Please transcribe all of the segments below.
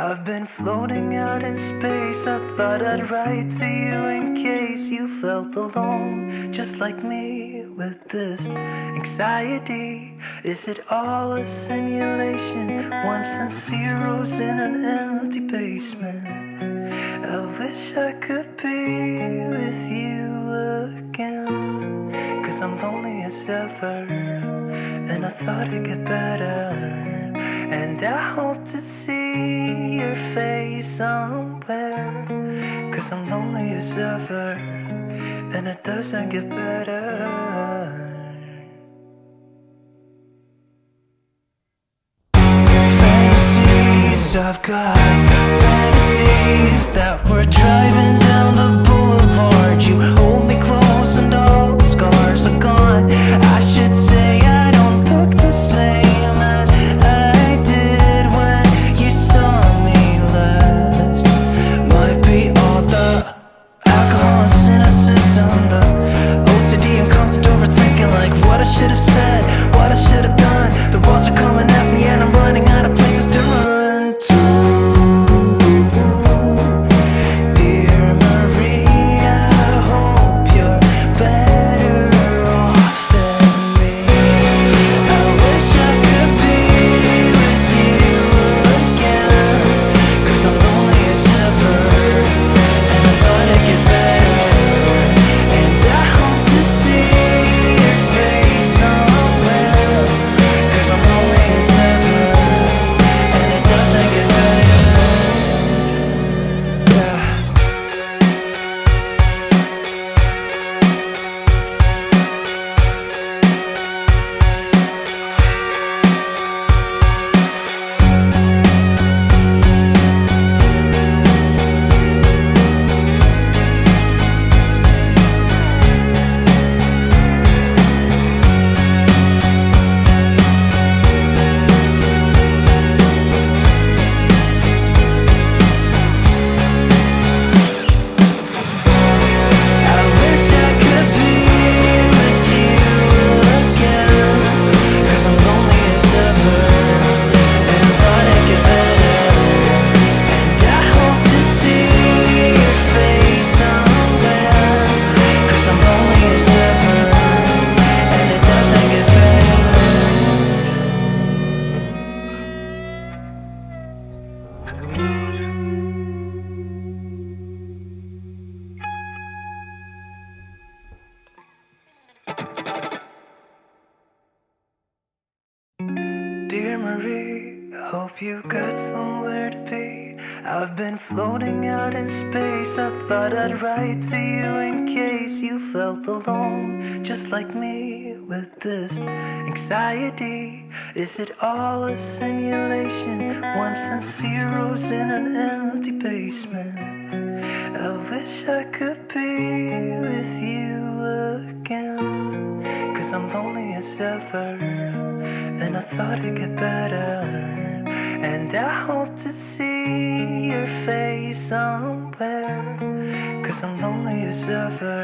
I've been floating out in space. I thought I'd write to you in case you felt alone, just like me, with this anxiety. Is it all a simulation? Ones and zeros in an empty basement. I wish I could be with you again, 'cause I'm lonely as ever, and I thought it'd get better. And I hope to see your face somewhere, 'cause I'm lonely as ever, and it doesn't get better. Fantasies, I've got fantasies that we're driving down the boulevard. You hold me close and all the scars are gone. I should say I don't look the same as I did when you saw me last. Might be all the alcohol and cynicism, the OCD and constant overthinking, like what I should have said, what I should have done. The walls are coming at me and I'm running out of places to run to. Dear Marie, I hope you're better off than me. I wish I could be with you again, 'cause I'm lonely as ever, and I thought it'd get better. And I hope to see your face somewhere, 'cause I'm lonely as ever, and it doesn't get better. Yeah. I wish I could be with you again, 'cause I'm lonely as ever, and I thought it'd get better. And I hope to see your face somewhere, 'cause I'm lonely as ever, and it doesn't get better. Dear Marie, I hope you got somewhere to be. I've been floating out in space. I thought I'd write to you in case you felt alone, just like me, with this anxiety. Is it all a simulation? Ones and zeros in an empty basement. I wish I could be with you again, 'cause I'm lonely as ever, and I thought it'd get better. And I hope to see your face somewhere, 'cause I'm lonely as ever,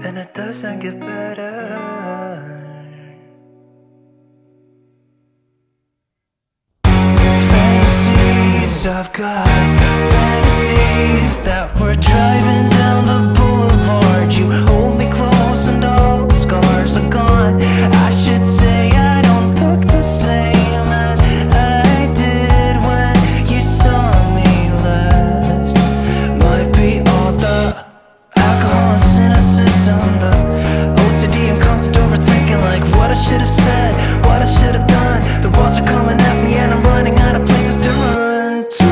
and it doesn't get better. Fantasies, I've got fantasies that we're driving down the boulevard. You hold me close and all the scars are gone. I should say I don't look the same as I did when you saw me last. Might be all the alcohol and cynicism, the OCD and constant overthinking, like what I should have said, what I should have done. The walls are coming at me and I'm running out of places to run to.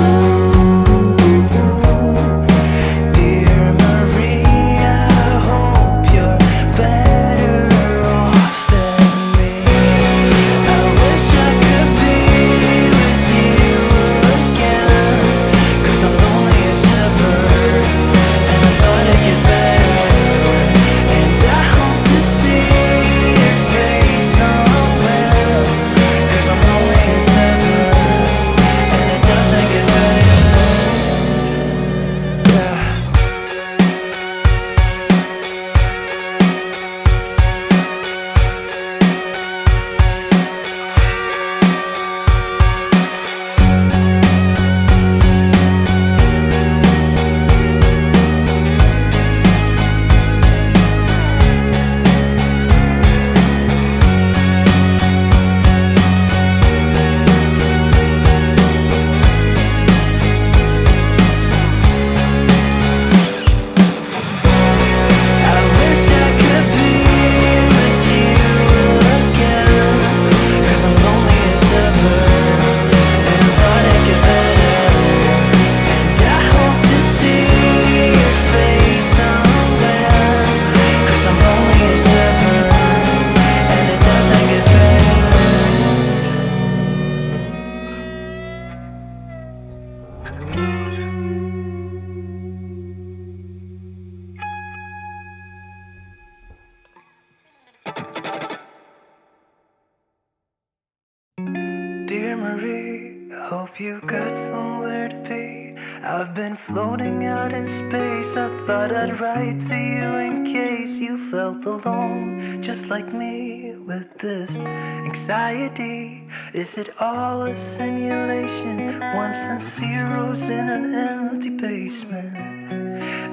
Hope you got somewhere to be. I've been floating out in space. I thought I'd write to you in case you felt alone, just like me, with this anxiety. Is it all a simulation? Ones and zeros in an empty basement.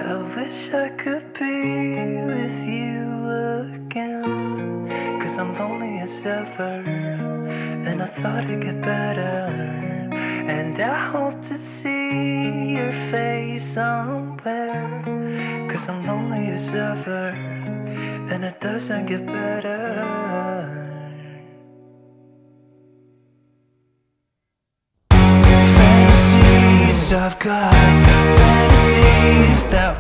I wish I could be with you again, 'cause I'm lonely as ever, and I thought it'd get better. And I hope to see your face somewhere, 'cause I'm lonely as ever, and it doesn't get better. Fantasies, I've got fantasies that